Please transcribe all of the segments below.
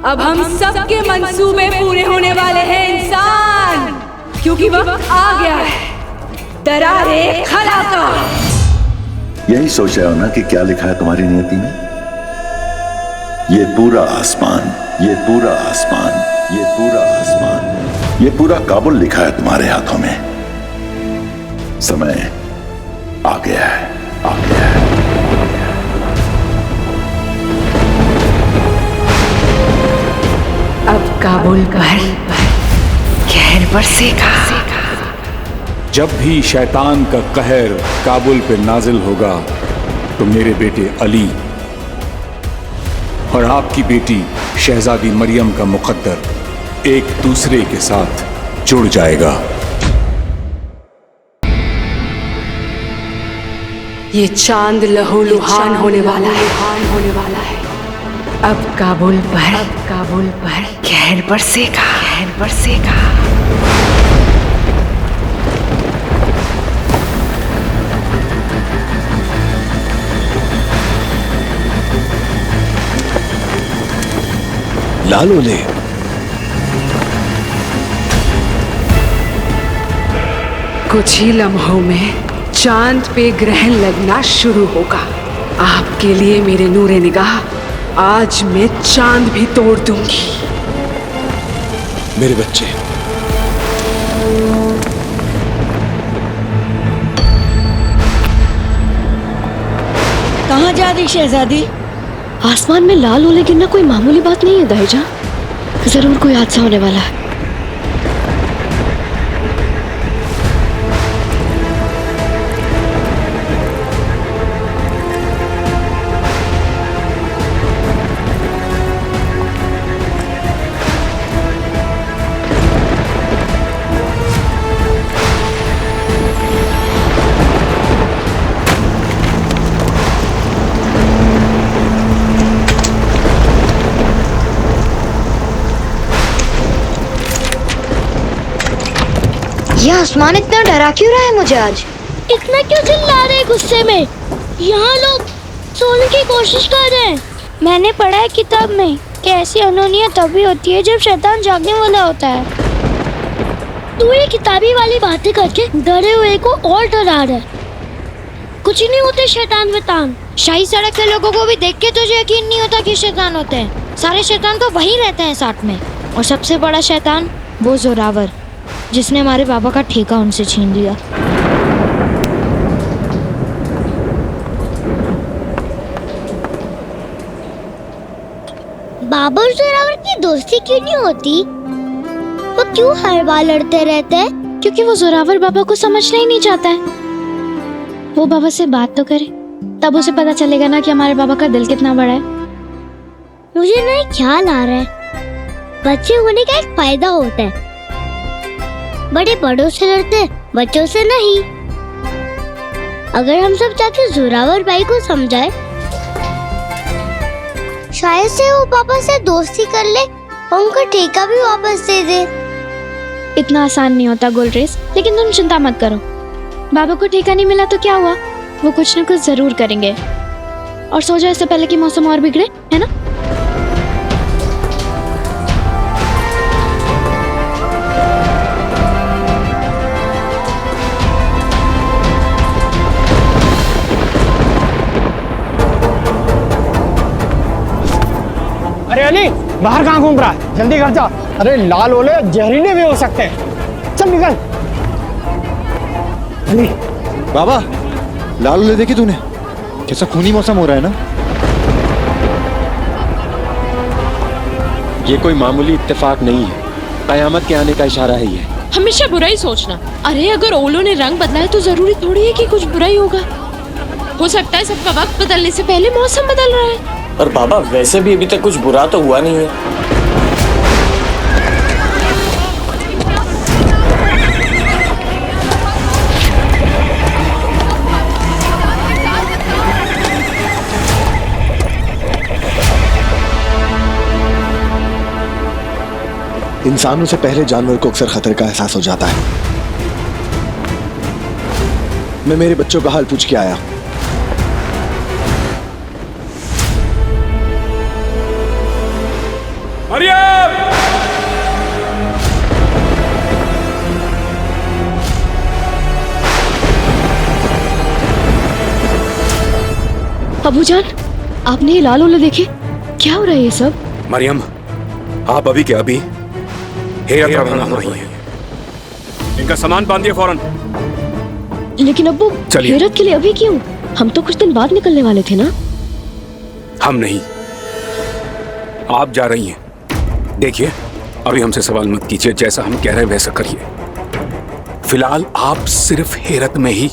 अब हम सबके मंसूबे पूरे होने वाले हैं इंसान, क्योंकि वक्त आ गया है दरारे खला का। यही सोच रहे हो ना कि क्या लिखा है तुम्हारी नियति में? ये पूरा आसमान, ये पूरा आसमान, ये पूरा आसमान, ये पूरा काबुल लिखा है तुम्हारे हाथों में। समय आ गया है, आ गया है। अब काबुल पर कहर बरसेगा। जब भी शैतान का कहर काबुल पे नाजिल होगा तो मेरे बेटे अली और आपकी बेटी शहजादी मरियम का मुकद्दर एक दूसरे के साथ जुड़ जाएगा। ये चांद लहूलुहान होने वाला है। अब काबुल पर कहर बरसेगा, कहर बरसेगा। लाल ओले, कुछ ही लम्हों में चांद पे ग्रहण लगना शुरू होगा। आपके लिए मेरे नूरे निगाह, आज मैं चांद भी तोड़ दूंगी। मेरे बच्चे, कहाँ जा रही शहजादी? आसमान में लाल ओले गिरना कोई मामूली बात नहीं है दहेजा, जरूर कोई हादसा होने वाला है। ये आसमान इतना डरा क्यों रहा है मुझे आज? इतना क्यों चिल्ला रहे गुस्से में? यहाँ लोग सोने की कोशिश कर रहे हैं। मैंने पढ़ा है किताब में कि ऐसी अनहोनियां तभी होती है जब शैतान जागने वाला होता है। तू ये किताबी वाली बातें करके डरे हुए को और डरा रहा है। कुछ ही नहीं होते शैतान वैतान। शाही सड़क के लोगों को भी देख के तुझे यकीन नहीं होता कि शैतान होते हैं। सारे शैतान तो वहीं रहते हैं साथ में। और सबसे बड़ा शैतान वो जोरावर, जिसने हमारे बाबा का ठेका उनसे छीन लिया। बाबा और जोरावर की दोस्ती क्यों नहीं होती? वो क्यों हर बार लड़ते रहते हैं? क्योंकि वो जोरावर बाबा को समझना ही नहीं चाहता है। वो बाबा से बात तो करे, तब उसे पता चलेगा ना कि हमारे बाबा का दिल कितना बड़ा है। मुझे ना एक ख्याल आ रहा है, बच्चे होने का एक फायदा होता है। बड़े बड़ों से लड़ते, बच्चों से नहीं। अगर हम सब जाके जोरावर भाई को समझाए, शायद से वो पापा से दोस्ती कर ले और उनका ठेका भी वापस दे दे। इतना आसान नहीं होता गोलरेस, लेकिन तुम चिंता मत करो। बाबा को ठेका नहीं मिला तो क्या हुआ, वो कुछ न कुछ जरूर करेंगे। और सो जाओ इससे पहले कि मौसम और बिगड़े, है ना? अरे अली, बाहर कहाँ घूम रहा है? जल्दी घर जा। अरे लाल ओले जहरीले भी हो सकते हैं। चल निकल। अली, बाबा, लाल ओले देखी तूने? कैसा खूनी मौसम हो रहा है ना? ये कोई मामूली इत्तेफाक नहीं है, कयामत के आने का इशारा है ये। हमेशा बुरा ही सोचना। अरे अगर ओलों ने रंग बदला है तो जरूरी थोड़ी है कि कुछ बुरा ही होगा। हो सकता है सबका वक्त बदलने से पहले मौसम बदल रहा है। और बाबा वैसे भी अभी तक कुछ बुरा तो हुआ नहीं है। इंसानों से पहले जानवर को अक्सर खतरे का एहसास हो जाता है। मैं मेरे बच्चों का हाल पूछ के आया। अबूजान, आपने ये लाल ओले देखे? क्या हो रहा है ये सब? मरियम, आप अभी के अभी हेरत रवाना हो रही हैं। इनका सामान बांधिए फौरन। लेकिन अब्बू, चलिए। हेरत के लिए अभी क्यों? हम तो कुछ दिन बाद निकलने वाले थे ना। हम नहीं, आप जा रही हैं। देखिए, अभी हमसे सवाल मत कीजिए, जैसा हम कह रहे हैं वैसा करिए। फिलहाल आप सिर्फ हेरत में ही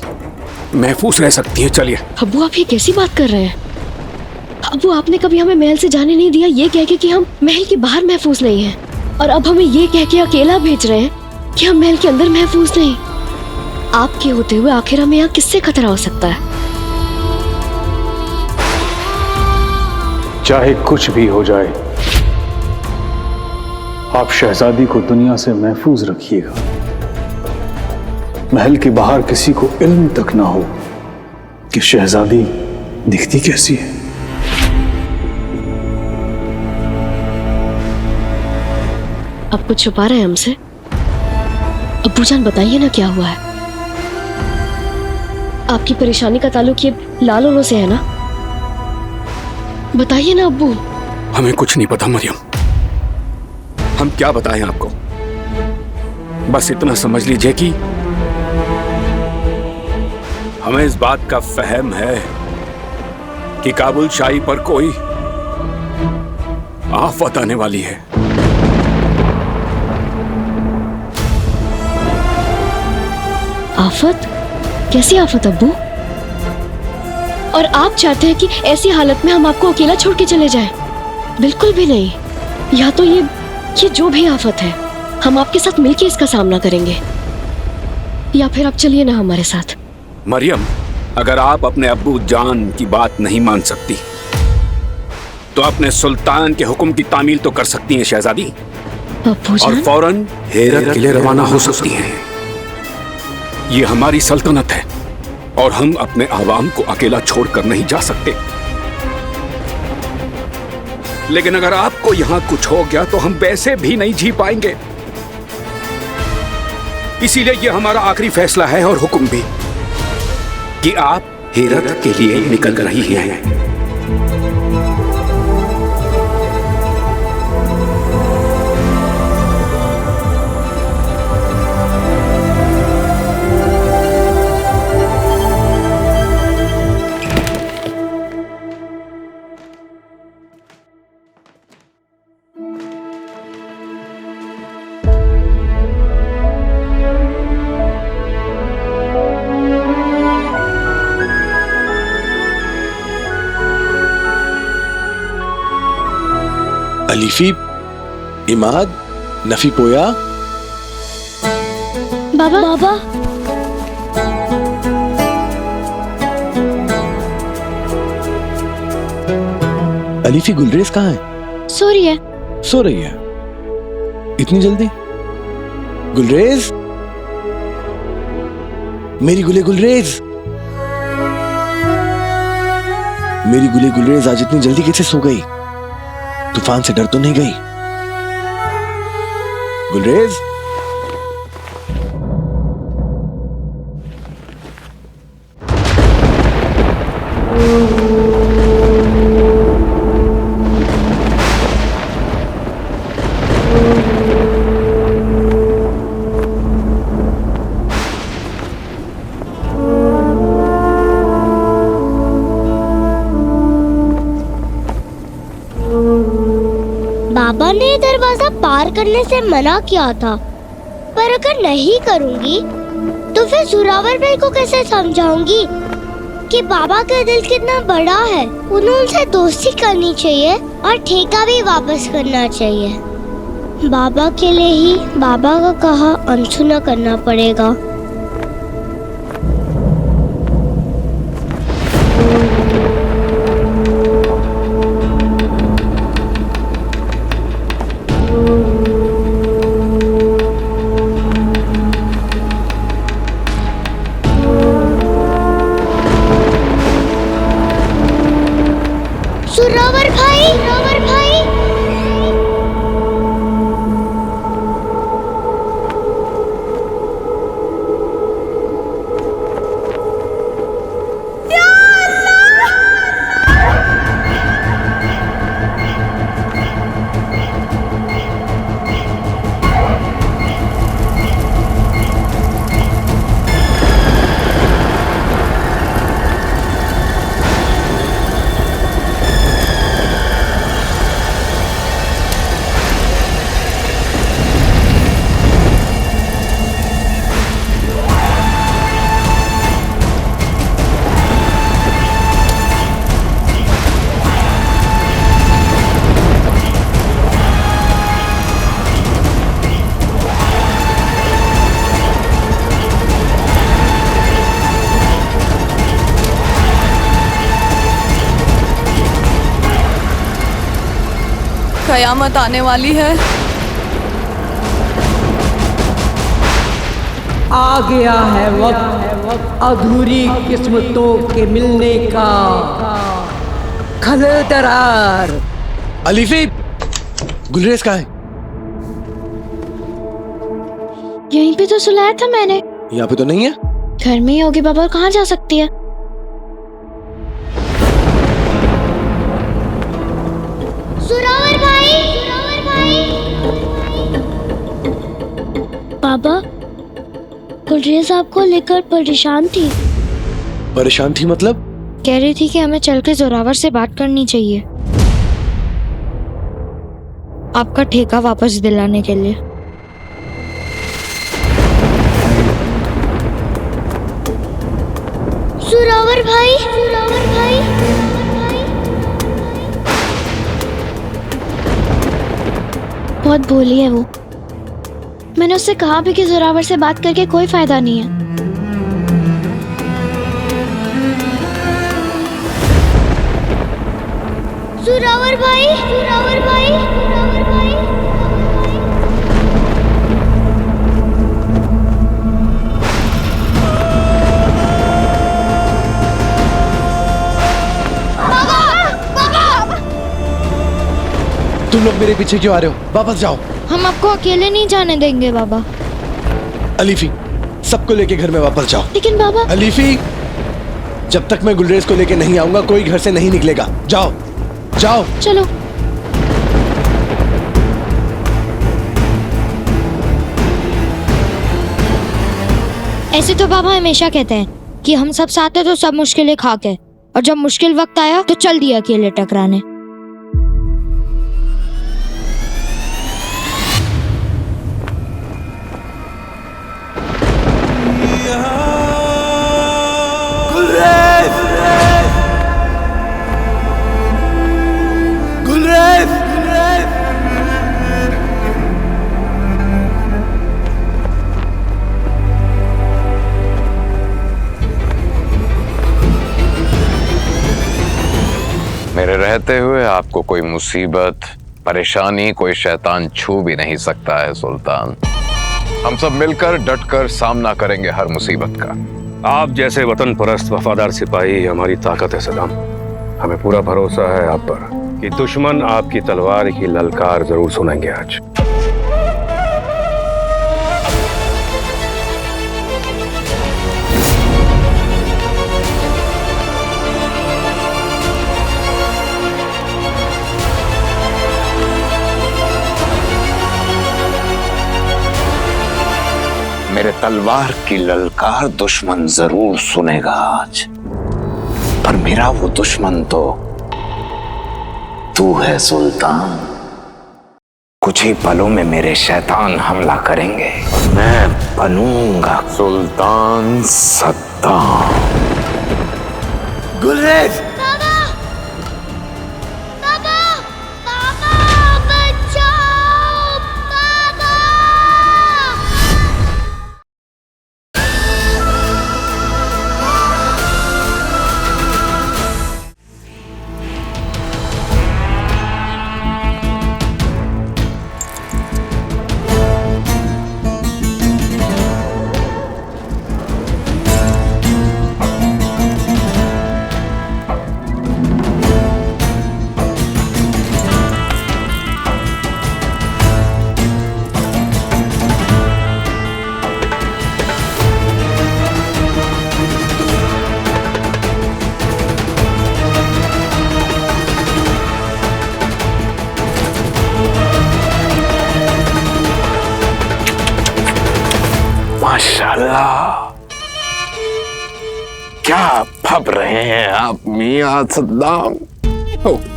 महफूज रह सकती हैं। चलिए। अब्बू, आप ये कैसी बात कर रहे हैं? अब्बू, आपने कभी हमें महल से जाने नहीं दिया, ये कह के कि हम महल के बाहर महफूज नहीं हैं, और अब हमें ये कह के अकेला भेज रहे हैं कि हम महल के अंदर महफूज नहीं। आपके होते हुए आखिर हमें यहाँ किससे खतरा हो सकता है? चाहे कुछ भी हो जाए, आप शहजादी को दुनिया से महफूज रखिएगा। महल के बाहर किसी को इल्म तक ना हो कि शहजादी दिखती कैसी है। अब कुछ छुपा रहे हैं हमसे? अब्बूजान, बताइए ना क्या हुआ है? आपकी परेशानी का ताल्लुक ये लाल ओलों से है ना? बताइए ना अब्बू। हमें कुछ नहीं पता मरियम, हम क्या बताएं आपको। बस इतना समझ लीजिए कि हमें इस बात का फहम है कि काबुल शाही पर कोई आफत आने वाली है। आफत? कैसी आफत अब्बू? और आप चाहते हैं कि ऐसी हालत में हम आपको अकेला छोड़ के चले जाएं? बिल्कुल भी नहीं। या तो ये जो भी आफत है, हम आपके साथ मिलकर इसका सामना करेंगे, या फिर आप चलिए ना हमारे साथ। मरियम, अगर आप अपने अब्बू जान की बात नहीं मान सकती तो अपने सुल्तान के हुक्म की तामील तो कर सकती हैं शहजादी, अब्बूजान? और फौरन हेरत के लिए रवाना हो सकती हैं। ये हमारी सल्तनत है और हम अपने आवाम को अकेला छोड़कर नहीं जा सकते। लेकिन अगर आपको यहां कुछ हो गया तो हम वैसे भी नहीं जी पाएंगे। इसीलिए ये हमारा आखिरी फैसला है और हुक्म भी कि आप हेरत के लिए निकल रही हैं। अलीफी, इमाद, नफी पोया। बाबा बाबा, अलीफी, गुलरेज कहाँ है? सो रही है। सो रही है? इतनी जल्दी? गुलरेज, मेरी गुलरेज, मेरी गुलरेज आज इतनी जल्दी कैसे सो गई? तूफान से डर तो नहीं गई? गुलरेज, बाबा ने दरवाजा पार करने से मना किया था, पर अगर नहीं करूंगी तो फिर जोरावर भाई को कैसे समझाऊंगी कि बाबा का दिल कितना बड़ा है। उन्हें उनसे दोस्ती करनी चाहिए और ठेका भी वापस करना चाहिए। बाबा के लिए ही बाबा का कहा अनसुना करना पड़ेगा। जोरावर भाई, जोरावर भाई, कयामत आने वाली है। आ गया है वक्त अधूरी किस्मतों के मिलने का। खलल दरार। अलीफी, गुलरेज कहाँ है? यहीं पे तो सुलाया था मैंने। यहाँ पे तो नहीं है। घर में ही होगी बाबा, और कहाँ जा सकती है? जोरावर भाई, जोरावर भाई। बाबा, गुलरेज आपको लेकर परेशान थी। परेशान थी मतलब? कह रही थी कि हमें चल के जोरावर से बात करनी चाहिए, आपका ठेका वापस दिलाने के लिए। जोरावर भाई, जोरावर भाई। बहुत भोली है वो। मैंने उससे कहा भी कि जोरावर से बात करके कोई फायदा नहीं है। जोरावर भाई, जोरावर भाई, जोरावर भाई। तुम लोग मेरे पीछे क्यों आ रहे हो? वापस जाओ। हम आपको अकेले नहीं जाने देंगे बाबा। अलीफी, सबको लेके घर में वापस जाओ। लेकिन बाबा। अलीफी, जब तक मैं गुलरेज को लेके नहीं आऊंगा कोई घर से नहीं निकलेगा। जाओ जाओ। चलो। ऐसे तो बाबा हमेशा कहते हैं कि हम सब साथ हैं तो सब मुश्किलें खा के, और जब मुश्किल वक्त आया तो चल दिया अकेले टकराने। मेरे रहते हुए आपको कोई मुसीबत, परेशानी, कोई शैतान छू भी नहीं सकता है सुल्तान। हम सब मिलकर डटकर सामना करेंगे हर मुसीबत का। आप जैसे वतन परस्त वफादार सिपाही हमारी ताकत है सदाम। हमें पूरा भरोसा है आप पर कि दुश्मन आपकी तलवार की ललकार जरूर सुनेंगे आज। मेरे तलवार की ललकार दुश्मन जरूर सुनेगा आज, पर मेरा वो दुश्मन तो तू है सुल्तान। कुछ ही पलों में मेरे शैतान हमला करेंगे और मैं बनूंगा सुल्तान सद्दाम। गुलरेज! माशाल्लाह, क्या फब रहे हैं आप मियां सद्दाम।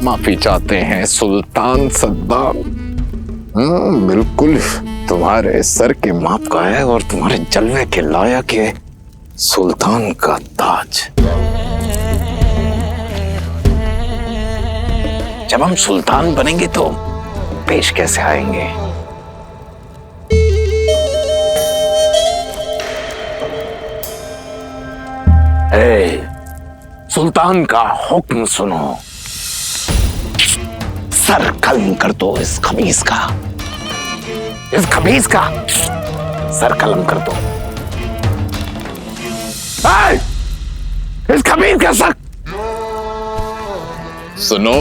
माफी चाहते हैं सुल्तान सद्दाम। बिल्कुल तुम्हारे सर के माप का है और तुम्हारे जलवे के लायक है सुल्तान का ताज। जब हम सुल्तान बनेंगे तो पेश कैसे आएंगे? सुल्तान का हुक्म सुनो। सर कलम कर दो इस खबीस का, इस खबीस का सर कलम कर दो। इस खबीस का सर, सुनो,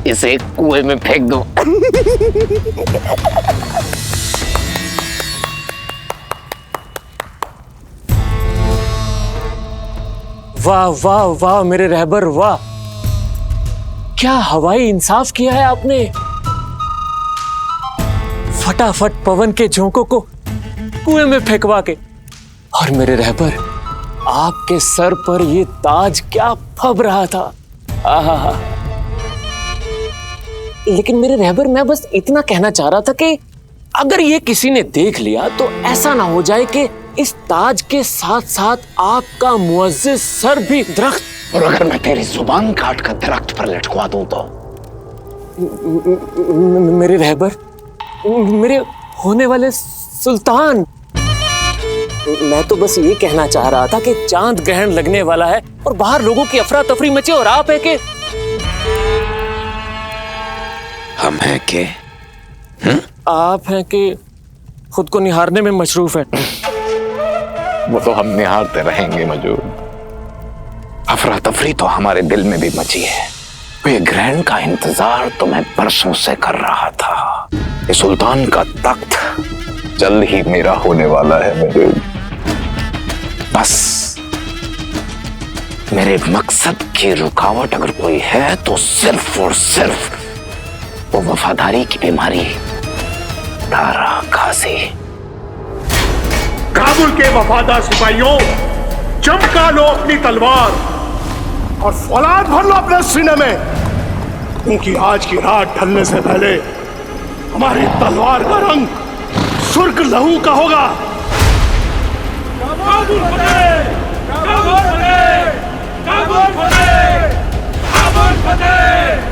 इसे कुएं में फेंक दो। वाह वाह वाह मेरे रहबर वाह, क्या हवाई इंसाफ किया है आपने। फटाफट पवन के झोंकों को कुएं में फेंकवा के, और मेरे रहबर आपके सर पर ये ताज क्या फब रहा था। आहा, लेकिन मेरे रहबर मैं बस इतना कहना चाह रहा था कि अगर ये किसी ने देख लिया तो ऐसा ना हो जाए कि इस ताज के साथ साथ आपका मुअज्जिज सर भी दरख्त, और अगर मैं तेरी जुबान काट कर दरख्त पर लटकवा दूं तो? मेरे रहबर, मेरे होने वाले सुल्तान, मैं तो बस ये कहना चाह रहा था कि चांद ग्रहण लगने वाला है और बाहर लोगों की अफरा तफरी मचे, और आप है कि हम हैं के आप हैं कि खुद को निहारने में मशरूफ है। वो तो हम निहारते रहेंगे मजूद। अफरा तफरी तो हमारे दिल में भी मची है। ये ग्रहण का इंतजार तो मैं बरसों से कर रहा था। ये सुल्तान का तख्त जल्द ही मेरा होने वाला है मजूद। बस मेरे मकसद की रुकावट अगर कोई है तो सिर्फ और सिर्फ वो वफादारी की बीमारी, दारा खासी। काबुल के वफादार सिपाहियों, चमका लो अपनी तलवार और फौलाद भर लो अपने सीने में, क्योंकि आज की रात ढलने से पहले हमारी तलवार का रंग सुर्ख लहू का होगा। काबुल फतेह! काबुल फतेह! काबुल फतेह! काबुल फतेह!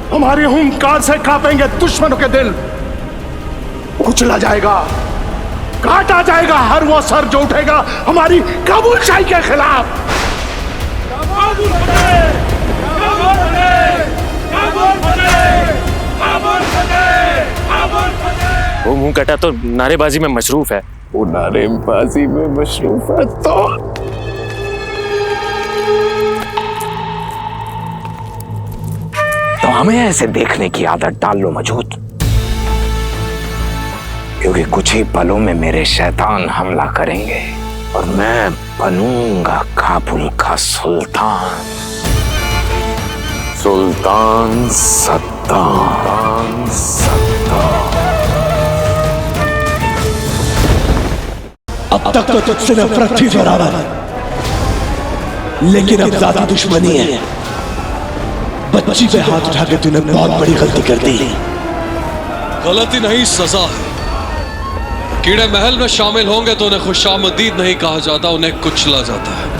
हमारी हुंकार से कांपेंगे दुश्मनों के दिल, कुचला जाएगा, काटा जाएगा हर वो सर जो उठेगा हमारी काबुल शाही के खिलाफ। काबुल फतेह! काबुल फतेह! काबुल फतेह! काबुल फतेह! काबुल फतेह! वो मुंह कटा तो नारेबाजी में मशरूफ है। वो नारेबाजी में मशरूफ है तो हमें ऐसे देखने की आदत डाल लो मजूद, क्योंकि कुछ ही पलों में मेरे शैतान हमला करेंगे और मैं बनूंगा काबुल का सुल्तान, सुल्तान सद्दाम। अब तक तो तुझसे नफरत थी जोरावर, लेकिन अब ज्यादा दुश्मनी है। बच्ची पे हाथ उठा के तूने बहुत बड़ी गलती कर दी। गलती नहीं, सजा है। कीड़े महल में शामिल होंगे तो उन्हें खुशामदीद नहीं कहा जाता, उन्हें कुचला जाता है।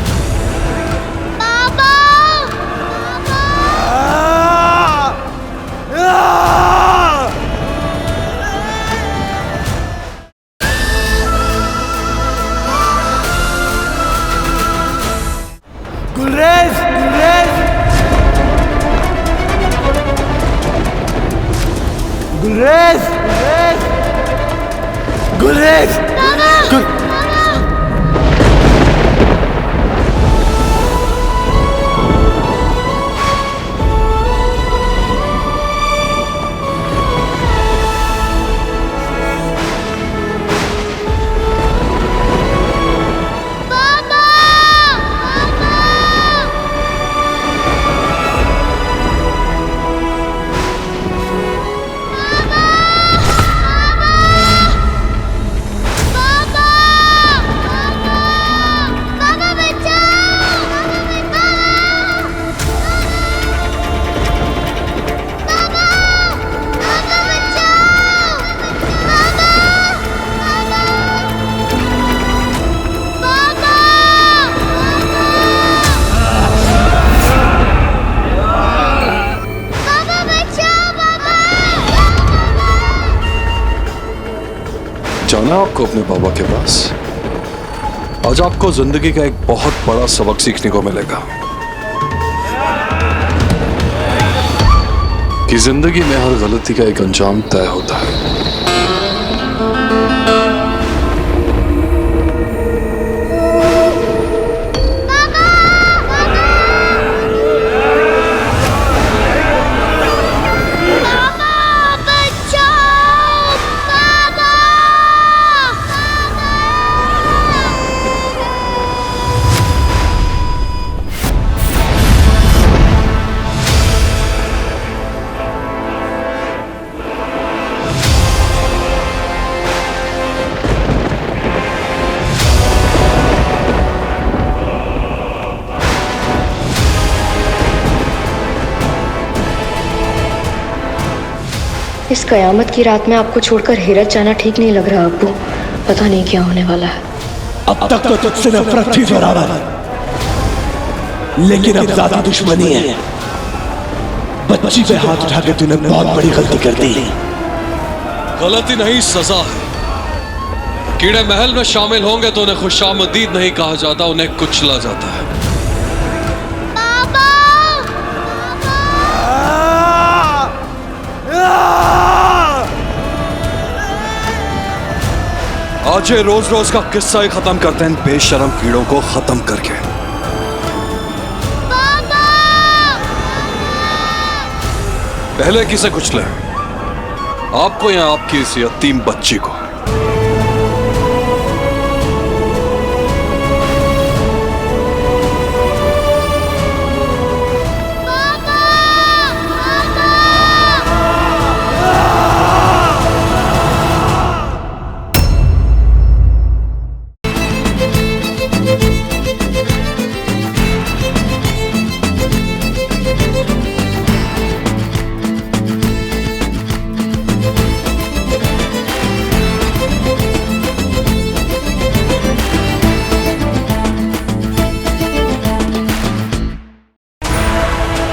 गुलरेज! गुलरेज! गुलरेज! गुलरेज! जाना आपको अपने बाबा के पास। आज आपको जिंदगी का एक बहुत बड़ा सबक सीखने को मिलेगा। कि जिंदगी में हर गलती का एक अंजाम तय होता है। इस कयामत की रात में आपको छोड़कर हेरत जाना ठीक नहीं लग रहा अब्बू। पता नहीं क्या होने वाला है। अब तक तो तुझसे नफरत थी जोरावर, लेकिन अब ज्यादा दुश्मनी है। बच्ची पे हाथ उठा के तूने बहुत बड़ी गलती कर दी। गलती नहीं, सजा है। कीड़े महल में शामिल होंगे तो उन्हें खुशामदीद नहीं कहा जाता, उन्हें कुचला जाता है। आज ये रोज रोज का किस्सा ही खत्म करते हैं, बेशरम कीड़ों को खत्म करके। पहले किसे कुचले, आपको या आपकी इस यतीम बच्ची को?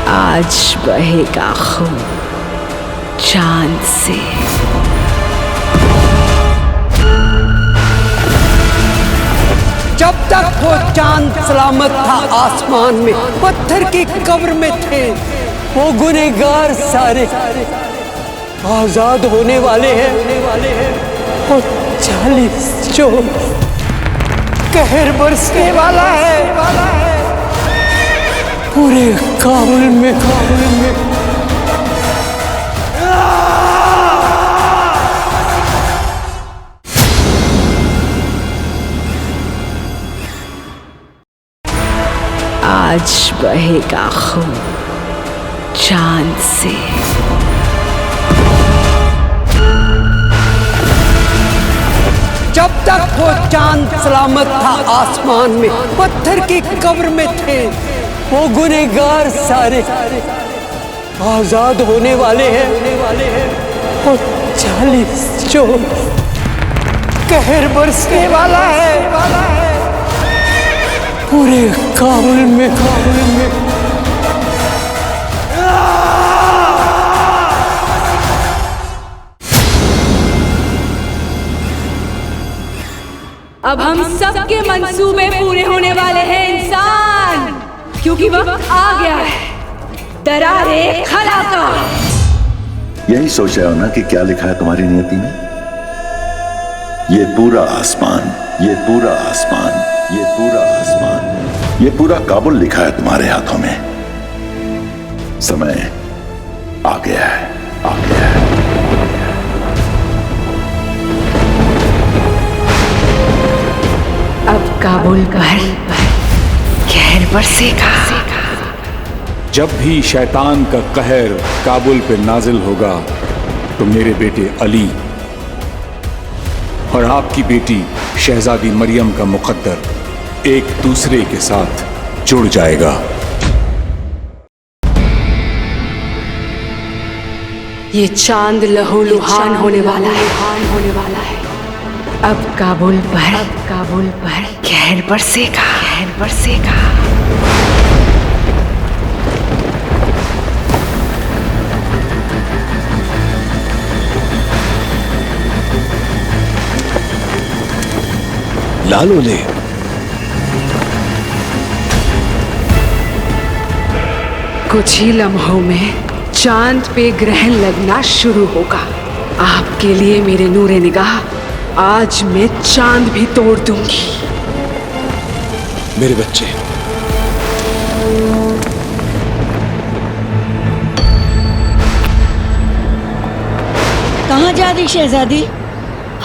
आज बहेगा खून चांद से। जब तक वो चांद सलामत था आसमान में, पत्थर की कब्र में थे, वो गुनहगार सारे आजाद होने वाले हैं। और 40 जो कहर बरसने वाला है पूरे काबुल में। आज बहेगा खून चांद से। जब तक वो चांद सलामत था आसमान में, पत्थर की कब्र में थे, वो गुनहगार सारे आजाद होने वाले हैं। और 40 जो कहर बरसने वाला है पूरे काबुल में। अब हम सबके मंसूबे पूरे होने वाले हैं इंसान, क्योंकि वक्त आ गया है दरारे खला का। यही सोच रहे हो ना कि क्या लिखा है तुम्हारी नियति में? ये पूरा आसमान, ये पूरा आसमान, ये पूरा आसमान, ये पूरा काबुल लिखा है तुम्हारे हाथों में। समय आ गया है, आ गया है। अब काबुल पर कहर बरसेगा। जब भी शैतान का कहर काबुल पे नाजिल होगा तो मेरे बेटे अली और आपकी बेटी शहजादी मरियम का मुकद्दर एक दूसरे के साथ जुड़ जाएगा। ये चांद लहूलुहान होने वाला है। अब काबुल पर कहर बरसेगा, कहर बरसेगा। लाल ओले, कुछ ही लम्हों में चांद पे ग्रहण लगना शुरू होगा। आपके लिए मेरे नूरे निगाह, आज मैं चांद भी तोड़ दूंगी। मेरे बच्चे, कहाँ जा रही शहजादी?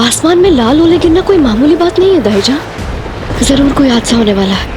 आसमान में लाल ओले गिरना कोई मामूली बात नहीं है दहेजा। जरूर कोई हादसा होने वाला है।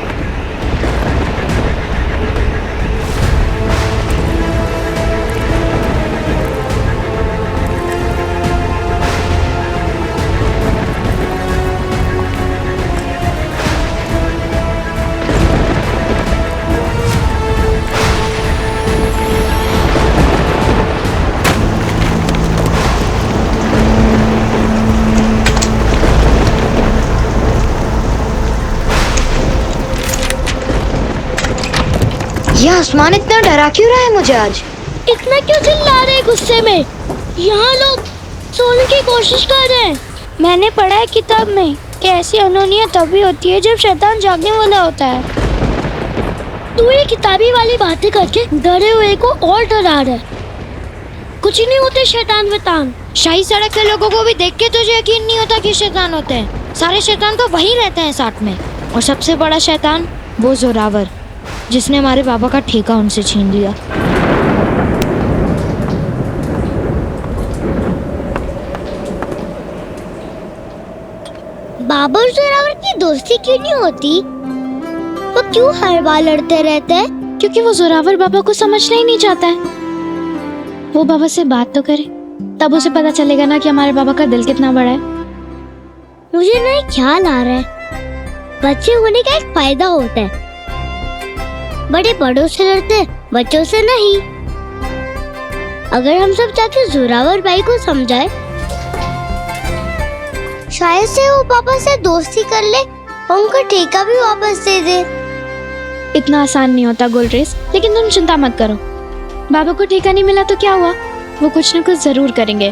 ये आसमान इतना डरा क्यों रहा है मुझे आज? इतना क्यों चिल्ला रहे गुस्से में? यहाँ लोग सोने की कोशिश कर रहे हैं। मैंने पढ़ा है किताब में कि ऐसी अनहोनियां तभी होती है जब शैतान जागने वाला होता है। तू ये किताबी वाली बातें करके डरे हुए को और डरा रहा है। कुछ ही नहीं होते शैतान वैतान। शाही सड़क के लोगों को भी देख के तुझे यकीन नहीं होता कि शैतान होते हैं। सारे शैतान तो वहीं रहते हैं साथ में। और सबसे बड़ा शैतान वो जोरावर, जिसने हमारे बाबा का ठेका उनसे छीन लिया। बाबा और जोरावर की दोस्ती क्यों नहीं होती? वो क्यों हर बार लड़ते रहते हैं? क्योंकि वो जोरावर बाबा को समझना ही नहीं चाहता है। वो बाबा से बात तो करे, तब उसे पता चलेगा ना कि हमारे बाबा का दिल कितना बड़ा है। मुझे ना एक ख्याल आ रहा है, बच्चे होने का एक फायदा होता है। बड़े बड़ों से लड़ते, बच्चों से नहीं। अगर हम सब जाके जोरावर भाई को समझाए, शायद से वो पापा से दोस्ती कर ले और उनका ठेका भी वापस दे दे। इतना आसान नहीं होता गुलरेज, लेकिन तुम चिंता मत करो। बाबा को ठेका नहीं मिला तो क्या हुआ, वो कुछ न कुछ जरूर करेंगे।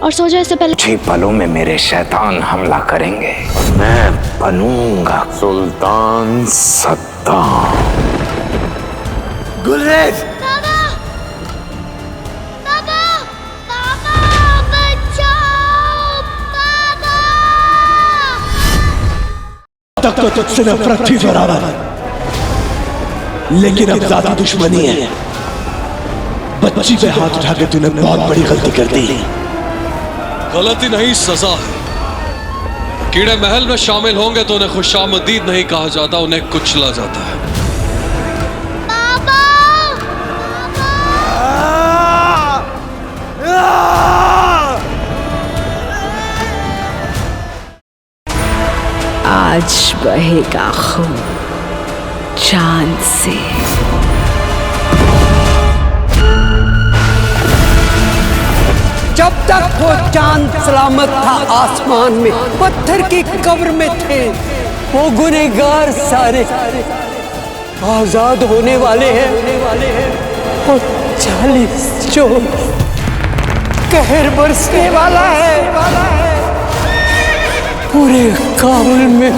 और सो जाओ इससे पहले। 6 पलों में मेरे शैतान हमला करेंगे और मैं बनूंगा सुल्तान सद्दाम। गुलरेज! बाबा! बाबा! बाबा! बचाओ! बाबा! तब तो तुझसे नफरत थी जोरावर, लेकिन अब ज्यादा दुश्मनी है। बच्ची पे हाथ उठा के तूने बहुत बड़ी गलती कर दी। गलती नहीं, सजा है। कीड़े महल में शामिल होंगे तो उन्हें खुशामदीद नहीं कहा जाता, उन्हें कुचला जाता है। आज बहेगा खून चांद से। जब तक वो चांद सलामत था आसमान में, पत्थर की कब्र में थे, वो गुनहगार सारे आजाद होने वाले हैं। और 40 चोर कहर बरसने वाला है पूरे काबुल में।